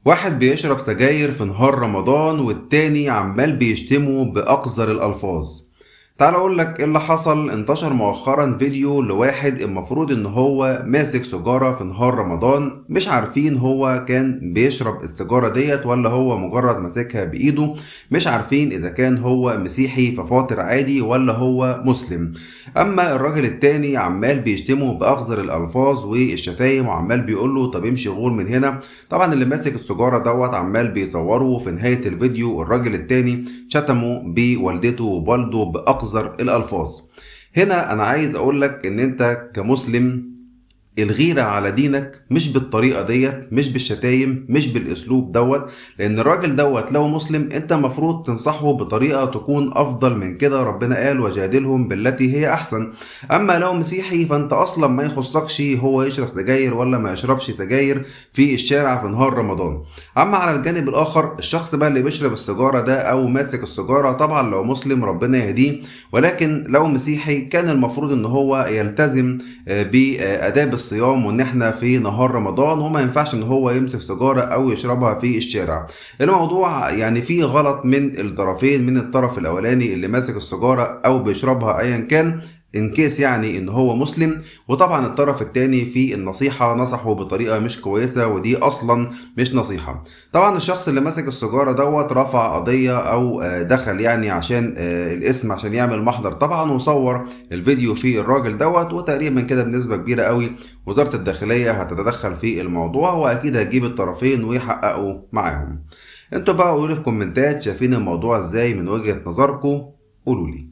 واحد بيشرب سجاير في نهار رمضان والتاني عمال بيشتمه بأقذر الألفاظ. تعال اقول لك ايه اللي حصل. انتشر مؤخرا فيديو لواحد المفروض ان هو ماسك سيجارة في نهار رمضان، مش عارفين هو كان بيشرب السيجارة ديت ولا هو مجرد ماسكها بايده، مش عارفين اذا كان هو مسيحي ففاطر عادي ولا هو مسلم. اما الراجل التاني عمال بيشتمه باقذر الالفاظ والشتايم وعمال بيقول له طب امشي غور من هنا. طبعا اللي ماسك السيجارة دوت عمال بيصوره، وفي نهاية الفيديو الراجل التاني شتمه بوالدته ووالده بأقذر الألفاظ. هنا أنا عايز أقول لك إن أنت كمسلم الغيرة على دينك مش بالطريقة ديت، مش بالشتايم، مش بالاسلوب دوت. لان الراجل دوت لو مسلم انت مفروض تنصحه بطريقة تكون افضل من كده. ربنا قال وجادلهم بالتي هي احسن. اما لو مسيحي فانت اصلا ما يخصكش هو يشرب سجاير ولا ما يشربش سجاير في الشارع في نهار رمضان. اما على الجانب الاخر الشخص بقى اللي بيشرب السيجارة ده او ماسك السيجارة، طبعا لو مسلم ربنا يهديه، ولكن لو مسيحي كان المفروض ان هو يلتزم بآداب الصيام، وان احنا في نهار رمضان وما ينفعش ان هو يمسك سيجارة او يشربها في الشارع. الموضوع يعني فيه غلط من الطرفين، من الطرف الاولاني اللي ماسك السيجارة او بيشربها ايا كان ان كيس يعني ان هو مسلم، وطبعا الطرف التاني في النصيحة نصحه بطريقة مش كويسة ودي اصلا مش نصيحة. طبعا الشخص اللي ماسك السيجارة دوت رفع قضية او دخل يعني عشان الاسم عشان يعمل محضر طبعا، وصور الفيديو في الراجل دوت، وتقريبا كده بنسبة كبيرة قوي وزارة الداخلية هتتدخل في الموضوع واكيد هتجيب الطرفين ويحققوا معاهم. انتوا بقى قولوا لي في كومنتات شايفين الموضوع ازاي من وجهة نظركم، قولوا لي.